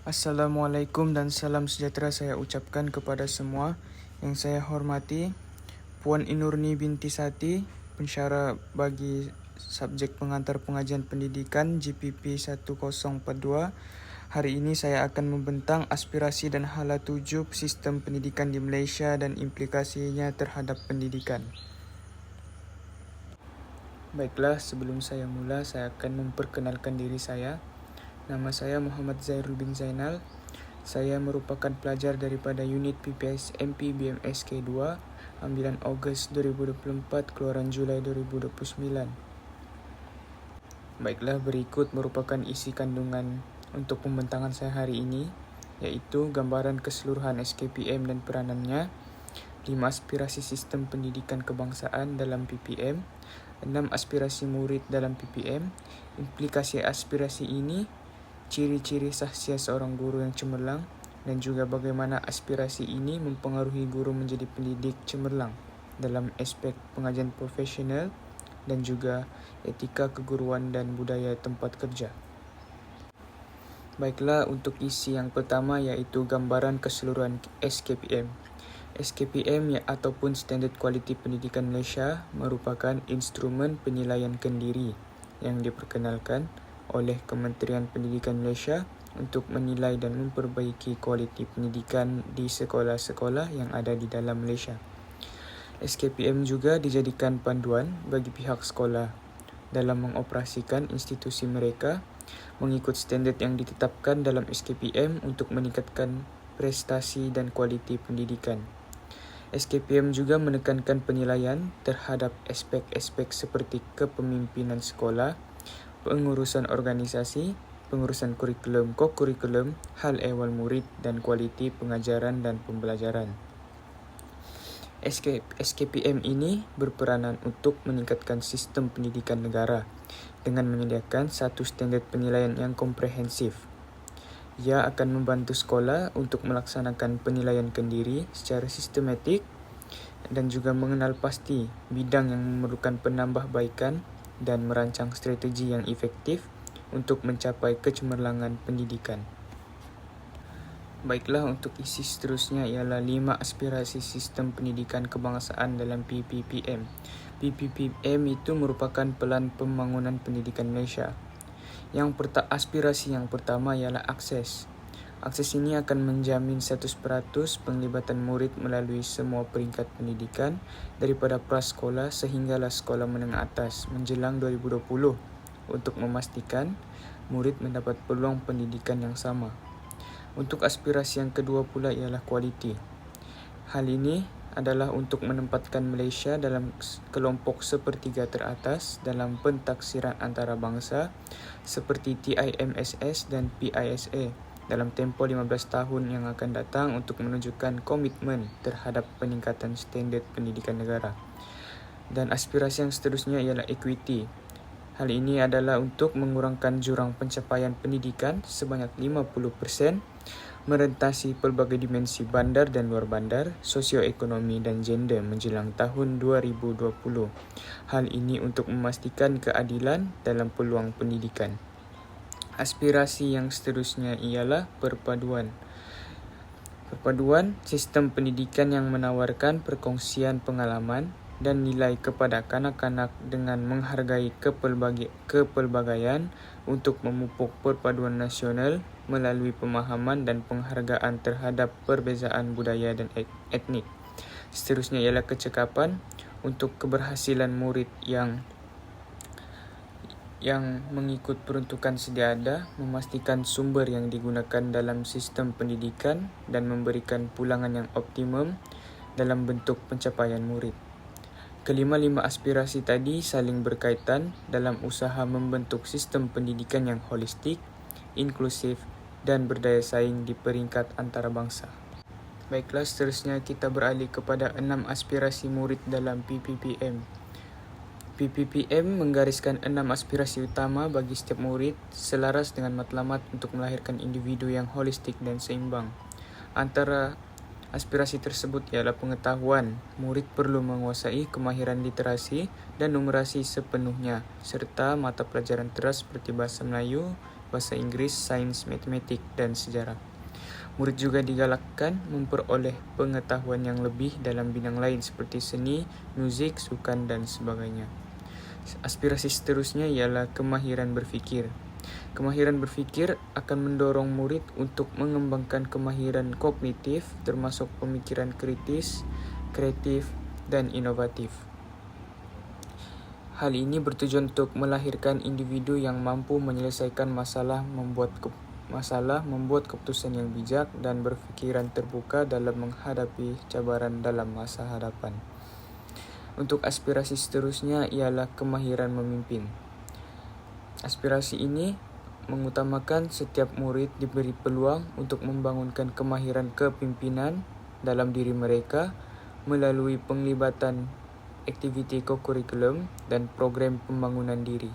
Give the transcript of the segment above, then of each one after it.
Assalamualaikum dan salam sejahtera saya ucapkan kepada semua. Yang saya hormati Puan Inurni binti Sati, pensyarah bagi subjek pengantar pengajian pendidikan GPP 1042. Hari ini saya akan membentang aspirasi dan hala tuju sistem pendidikan di Malaysia dan implikasinya terhadap pendidikan. Baiklah, sebelum saya mula, saya akan memperkenalkan diri saya. Nama saya Muhammad Zairul bin Zainal. Saya merupakan pelajar daripada unit PPS MP BMS K2, ambilan Ogos 2024, keluaran Julai 2029. Baiklah, berikut merupakan isi kandungan untuk pembentangan saya hari ini, iaitu gambaran keseluruhan SKPM dan peranannya, 5 aspirasi sistem pendidikan kebangsaan dalam PPM, 6 aspirasi murid dalam PPM, implikasi aspirasi ini, ciri-ciri sahsia seorang guru yang cemerlang, dan juga bagaimana aspirasi ini mempengaruhi guru menjadi pendidik cemerlang dalam aspek pengajian profesional dan juga etika keguruan dan budaya tempat kerja. Baiklah, untuk isi yang pertama iaitu gambaran keseluruhan SKPM. SKPM ataupun Standard Quality Pendidikan Malaysia merupakan instrumen penilaian kendiri yang diperkenalkan oleh Kementerian Pendidikan Malaysia untuk menilai dan memperbaiki kualiti pendidikan di sekolah-sekolah yang ada di dalam Malaysia. SKPM juga dijadikan panduan bagi pihak sekolah dalam mengoperasikan institusi mereka mengikut standard yang ditetapkan dalam SKPM untuk meningkatkan prestasi dan kualiti pendidikan. SKPM juga menekankan penilaian terhadap aspek-aspek seperti kepemimpinan sekolah, pengurusan organisasi, pengurusan kurikulum, ko-kurikulum, hal ehwal murid dan kualiti pengajaran dan pembelajaran. SKPM ini berperanan untuk meningkatkan sistem pendidikan negara dengan menyediakan satu standard penilaian yang komprehensif. Ia akan membantu sekolah untuk melaksanakan penilaian kendiri secara sistematik dan juga mengenal pasti bidang yang memerlukan penambahbaikan dan merancang strategi yang efektif untuk mencapai kecemerlangan pendidikan. Baiklah, untuk isi seterusnya ialah 5 aspirasi sistem pendidikan kebangsaan dalam PPPM. PPPM itu merupakan pelan pembangunan pendidikan Malaysia. Aspirasi yang pertama ialah akses. Akses ini akan menjamin 100% penglibatan murid melalui semua peringkat pendidikan daripada prasekolah sehinggalah sekolah menengah atas menjelang 2020 untuk memastikan murid mendapat peluang pendidikan yang sama. Untuk aspirasi yang kedua pula ialah kualiti. Hal ini adalah untuk menempatkan Malaysia dalam kelompok sepertiga teratas dalam pentaksiran antarabangsa seperti TIMSS dan PISA dalam tempoh 15 tahun yang akan datang untuk menunjukkan komitmen terhadap peningkatan standard pendidikan negara. Dan aspirasi yang seterusnya ialah equity. Hal ini adalah untuk mengurangkan jurang pencapaian pendidikan sebanyak 50%, merentasi pelbagai dimensi bandar dan luar bandar, sosioekonomi dan gender menjelang tahun 2020. Hal ini untuk memastikan keadilan dalam peluang pendidikan. Aspirasi yang seterusnya ialah perpaduan. Perpaduan sistem pendidikan yang menawarkan perkongsian pengalaman dan nilai kepada kanak-kanak dengan menghargai kepelbagaian untuk memupuk perpaduan nasional melalui pemahaman dan penghargaan terhadap perbezaan budaya dan etnik. Seterusnya ialah kecekapan untuk keberhasilan murid yang mengikut peruntukan sedia ada, memastikan sumber yang digunakan dalam sistem pendidikan dan memberikan pulangan yang optimum dalam bentuk pencapaian murid. Kelima-lima aspirasi tadi saling berkaitan dalam usaha membentuk sistem pendidikan yang holistik, inklusif dan berdaya saing di peringkat antarabangsa. Baiklah, seterusnya kita beralih kepada 6 aspirasi murid dalam PPPM. PPPM menggariskan 6 aspirasi utama bagi setiap murid selaras dengan matlamat untuk melahirkan individu yang holistik dan seimbang. Antara aspirasi tersebut ialah pengetahuan. Murid perlu menguasai kemahiran literasi dan numerasi sepenuhnya serta mata pelajaran teras seperti bahasa Melayu, bahasa Inggeris, sains, matematik, dan sejarah. Murid juga digalakkan memperoleh pengetahuan yang lebih dalam bidang lain seperti seni, muzik, sukan, dan sebagainya. Aspirasi seterusnya ialah kemahiran berfikir. Kemahiran berfikir akan mendorong murid untuk mengembangkan kemahiran kognitif termasuk pemikiran kritis, kreatif, dan inovatif. Hal ini bertujuan untuk melahirkan individu yang mampu menyelesaikan masalah, membuat keputusan yang bijak, dan berfikiran terbuka dalam menghadapi cabaran dalam masa hadapan. Untuk aspirasi seterusnya ialah kemahiran memimpin. Aspirasi ini mengutamakan setiap murid diberi peluang untuk membangunkan kemahiran kepimpinan dalam diri mereka melalui penglibatan aktiviti kokurikulum dan program pembangunan diri.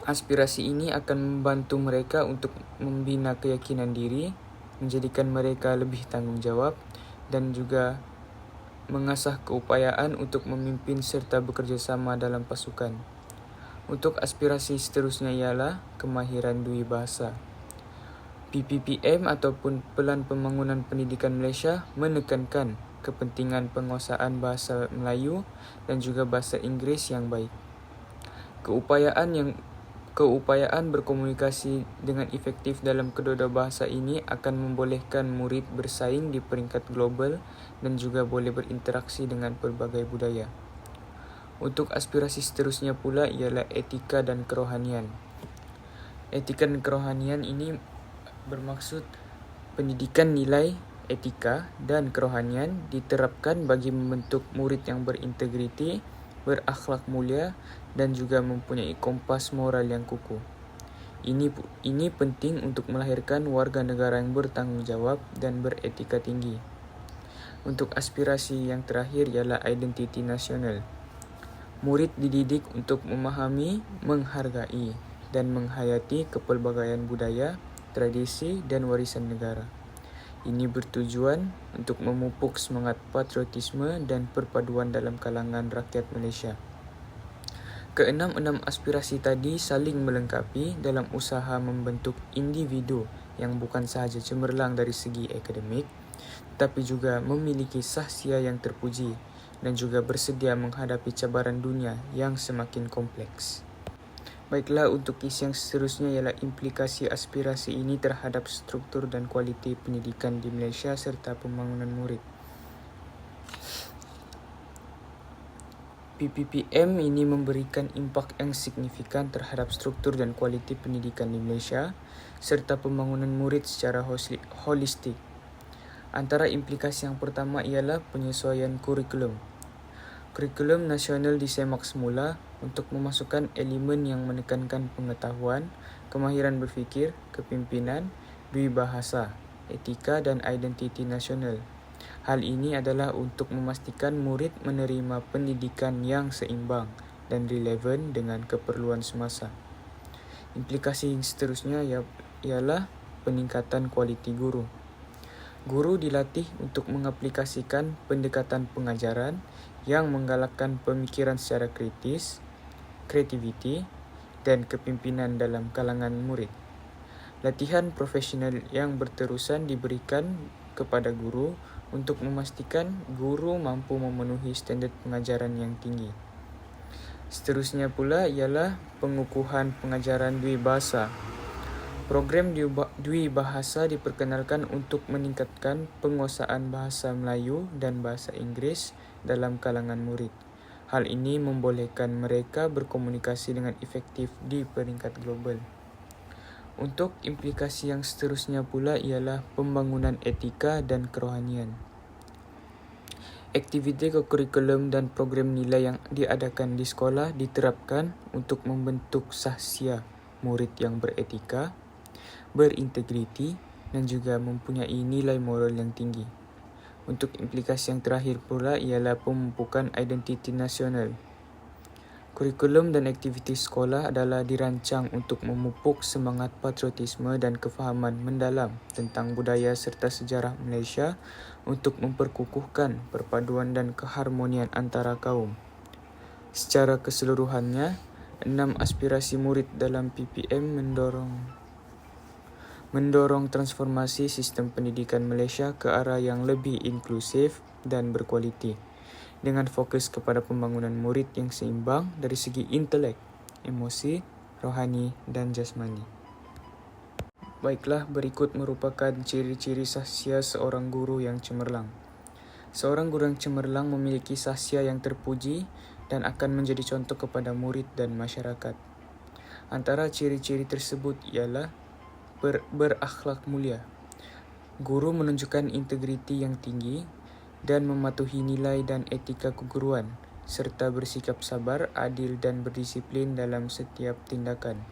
Aspirasi ini akan membantu mereka untuk membina keyakinan diri, menjadikan mereka lebih tanggung jawab, dan juga mengasah keupayaan untuk memimpin serta bekerja sama dalam pasukan. Untuk aspirasi seterusnya ialah kemahiran dui bahasa. PPPM ataupun Pelan Pembangunan Pendidikan Malaysia menekankan kepentingan penguasaan bahasa Melayu dan juga bahasa Inggeris yang baik. Keupayaan berkomunikasi dengan efektif dalam kedua-dua bahasa ini akan membolehkan murid bersaing di peringkat global dan juga boleh berinteraksi dengan pelbagai budaya. Untuk aspirasi seterusnya pula ialah etika dan kerohanian. Etika dan kerohanian ini bermaksud pendidikan nilai etika dan kerohanian diterapkan bagi membentuk murid yang berintegriti, berakhlak mulia, dan juga mempunyai kompas moral yang kukuh. Ini penting untuk melahirkan warga negara yang bertanggung jawab dan beretika tinggi. Untuk aspirasi yang terakhir ialah identiti nasional. Murid dididik untuk memahami, menghargai, dan menghayati kepelbagaian budaya, tradisi, dan warisan negara. Ini bertujuan untuk memupuk semangat patriotisme dan perpaduan dalam kalangan rakyat Malaysia. Keenam aspirasi tadi saling melengkapi dalam usaha membentuk individu yang bukan sahaja cemerlang dari segi akademik, tetapi juga memiliki sahsia yang terpuji dan juga bersedia menghadapi cabaran dunia yang semakin kompleks. Baiklah, untuk isi yang seterusnya ialah implikasi aspirasi ini terhadap struktur dan kualiti pendidikan di Malaysia serta pembangunan murid. PPPM ini memberikan impak yang signifikan terhadap struktur dan kualiti pendidikan di Malaysia serta pembangunan murid secara holistik. Antara implikasi yang pertama ialah penyesuaian kurikulum. Kurikulum nasional disemak semula untuk memasukkan elemen yang menekankan pengetahuan, kemahiran berfikir, kepimpinan, dui bahasa, etika dan identiti nasional. Hal ini adalah untuk memastikan murid menerima pendidikan yang seimbang dan relevan dengan keperluan semasa. Implikasi yang seterusnya ialah peningkatan kualiti guru. Guru dilatih untuk mengaplikasikan pendekatan pengajaran yang menggalakkan pemikiran secara kritis, kreativiti, dan kepimpinan dalam kalangan murid. Latihan profesional yang berterusan diberikan kepada guru untuk memastikan guru mampu memenuhi standard pengajaran yang tinggi. Seterusnya pula ialah pengukuhan pengajaran dui bahasa. Program dui bahasa diperkenalkan untuk meningkatkan penguasaan bahasa Melayu dan bahasa Inggeris dalam kalangan murid. Hal ini membolehkan mereka berkomunikasi dengan efektif di peringkat global. Untuk implikasi yang seterusnya pula ialah pembangunan etika dan kerohanian. Aktiviti kurikulum dan program nilai yang diadakan di sekolah diterapkan untuk membentuk sahsia murid yang beretika, berintegriti, dan juga mempunyai nilai moral yang tinggi. Untuk implikasi yang terakhir pula ialah pemupukan identiti nasional. Kurikulum dan aktiviti sekolah adalah dirancang untuk memupuk semangat patriotisme dan kefahaman mendalam tentang budaya serta sejarah Malaysia untuk memperkukuhkan perpaduan dan keharmonian antara kaum. Secara keseluruhannya, 6. Aspirasi murid dalam PPM mendorong transformasi sistem pendidikan Malaysia ke arah yang lebih inklusif dan berkualiti, dengan fokus kepada pembangunan murid yang seimbang dari segi intelek, emosi, rohani dan jasmani. Baiklah, berikut merupakan ciri-ciri sahsia seorang guru yang cemerlang. Seorang guru yang cemerlang memiliki sahsia yang terpuji dan akan menjadi contoh kepada murid dan masyarakat. Antara ciri-ciri tersebut ialah berakhlak mulia. Guru menunjukkan integriti yang tinggi dan mematuhi nilai dan etika keguruan, serta bersikap sabar, adil dan berdisiplin dalam setiap tindakan.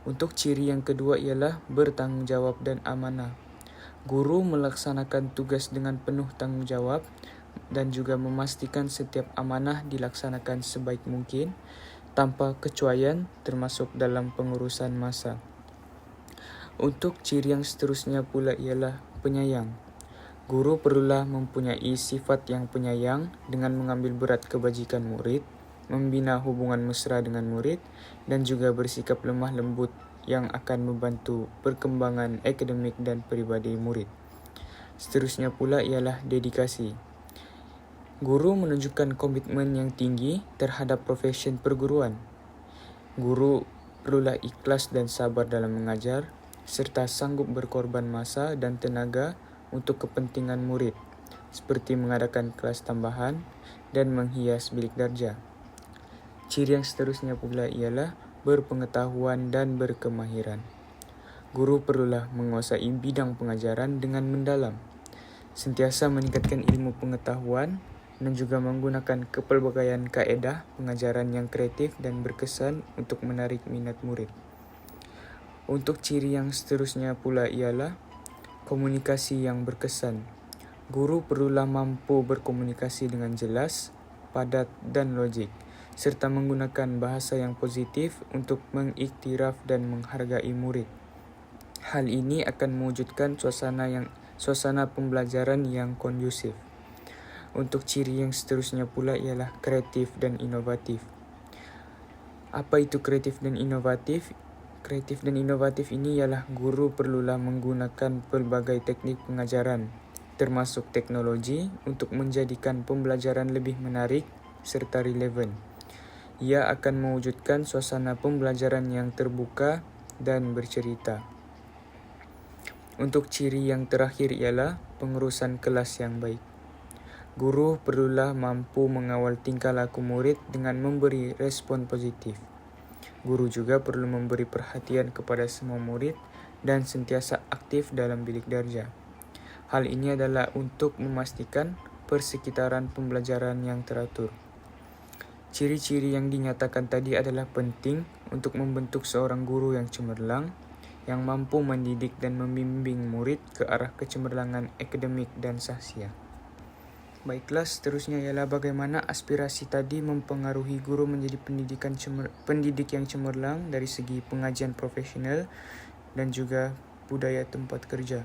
Untuk ciri yang kedua ialah bertanggungjawab dan amanah. Guru melaksanakan tugas dengan penuh tanggungjawab dan juga memastikan setiap amanah dilaksanakan sebaik mungkin tanpa kecuaian termasuk dalam pengurusan masa. Untuk ciri yang seterusnya pula ialah penyayang. Guru perlulah mempunyai sifat yang penyayang dengan mengambil berat kebajikan murid, membina hubungan mesra dengan murid dan juga bersikap lemah lembut yang akan membantu perkembangan akademik dan peribadi murid. Seterusnya pula ialah dedikasi. Guru menunjukkan komitmen yang tinggi terhadap profesi perguruan. Guru perlulah ikhlas dan sabar dalam mengajar, serta sanggup berkorban masa dan tenaga untuk kepentingan murid, seperti mengadakan kelas tambahan dan menghias bilik darjah. Ciri yang seterusnya pula ialah berpengetahuan dan berkemahiran. Guru perlulah menguasai bidang pengajaran dengan mendalam, sentiasa meningkatkan ilmu pengetahuan dan juga menggunakan kepelbagaian kaedah pengajaran yang kreatif dan berkesan untuk menarik minat murid. Untuk ciri yang seterusnya pula ialah komunikasi yang berkesan. Guru perlulah mampu berkomunikasi dengan jelas, padat dan logik, serta menggunakan bahasa yang positif untuk mengiktiraf dan menghargai murid. Hal ini akan mewujudkan suasana pembelajaran yang kondusif. Untuk ciri yang seterusnya pula ialah kreatif dan inovatif. Apa itu kreatif dan inovatif? Kreatif dan inovatif ini ialah guru perlulah menggunakan pelbagai teknik pengajaran, termasuk teknologi, untuk menjadikan pembelajaran lebih menarik serta relevan. Ia akan mewujudkan suasana pembelajaran yang terbuka dan bercerita. Untuk ciri yang terakhir ialah pengurusan kelas yang baik. Guru perlulah mampu mengawal tingkah laku murid dengan memberi respon positif. Guru juga perlu memberi perhatian kepada semua murid dan sentiasa aktif dalam bilik darjah. Hal ini adalah untuk memastikan persekitaran pembelajaran yang teratur. Ciri-ciri yang dinyatakan tadi adalah penting untuk membentuk seorang guru yang cemerlang, yang mampu mendidik dan membimbing murid ke arah kecemerlangan akademik dan sahsia. Baiklah, seterusnya ialah bagaimana aspirasi tadi mempengaruhi guru menjadi pendidik yang cemerlang dari segi pengajian profesional dan juga budaya tempat kerja.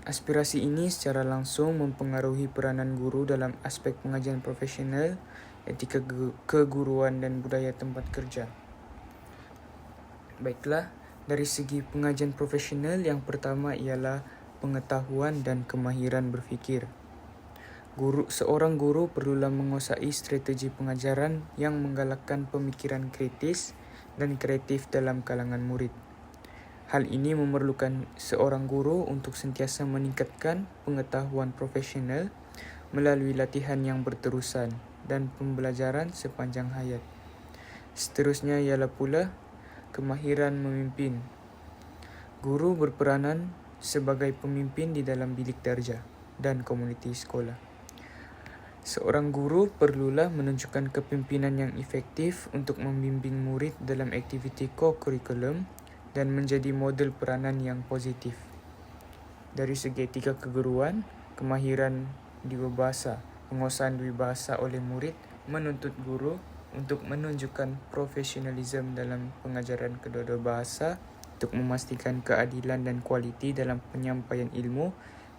Aspirasi ini secara langsung mempengaruhi peranan guru dalam aspek pengajian profesional, etika keguruan dan budaya tempat kerja. Baiklah, dari segi pengajian profesional yang pertama ialah pengetahuan dan kemahiran berfikir. Seorang guru perlulah menguasai strategi pengajaran yang menggalakkan pemikiran kritis dan kreatif dalam kalangan murid. Hal ini memerlukan seorang guru untuk sentiasa meningkatkan pengetahuan profesional melalui latihan yang berterusan dan pembelajaran sepanjang hayat. Seterusnya ialah pula kemahiran memimpin. Guru berperanan sebagai pemimpin di dalam bilik darjah dan komuniti sekolah. Seorang guru perlulah menunjukkan kepimpinan yang efektif untuk membimbing murid dalam aktiviti co-curriculum dan menjadi model peranan yang positif. Dari segi etika keguruan, kemahiran dwibahasa, penguasaan dwibahasa oleh murid menuntut guru untuk menunjukkan profesionalisme dalam pengajaran kedua-dua bahasa untuk memastikan keadilan dan kualiti dalam penyampaian ilmu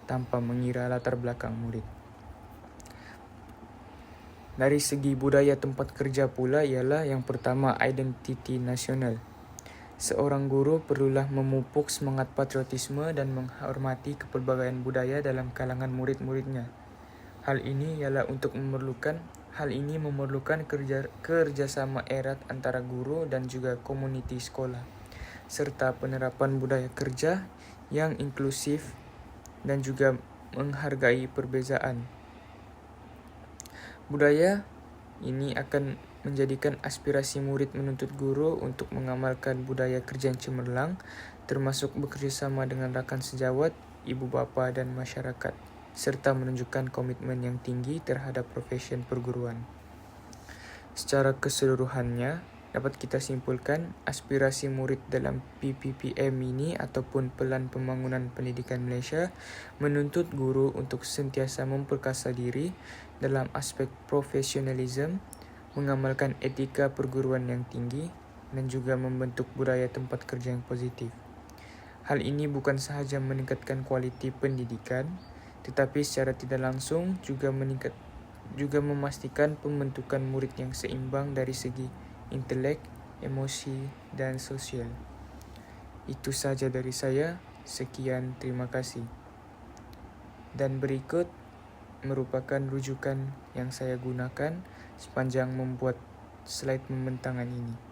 tanpa mengira latar belakang murid. Dari segi budaya tempat kerja pula ialah yang pertama, identiti nasional. Seorang guru perlulah memupuk semangat patriotisme dan menghormati kepelbagaian budaya dalam kalangan murid-muridnya. Hal ini memerlukan kerjasama erat antara guru dan juga komuniti sekolah, serta penerapan budaya kerja yang inklusif dan juga menghargai perbezaan. Budaya ini akan menjadikan aspirasi murid menuntut guru untuk mengamalkan budaya kerja yang cemerlang, termasuk bekerjasama dengan rakan sejawat, ibu bapa dan masyarakat, serta menunjukkan komitmen yang tinggi terhadap profesi perguruan. Secara keseluruhannya, dapat kita simpulkan aspirasi murid dalam PPPM ini ataupun Pelan Pembangunan Pendidikan Malaysia menuntut guru untuk sentiasa memperkasa diri dalam aspek profesionalisme, mengamalkan etika perguruan yang tinggi dan juga membentuk budaya tempat kerja yang positif. Hal ini bukan sahaja meningkatkan kualiti pendidikan, tetapi secara tidak langsung juga memastikan pembentukan murid yang seimbang dari segi intelek, emosi, dan sosial. Itu saja dari saya. Sekian, terima kasih. Dan berikut merupakan rujukan yang saya gunakan sepanjang membuat slide pembentangan ini.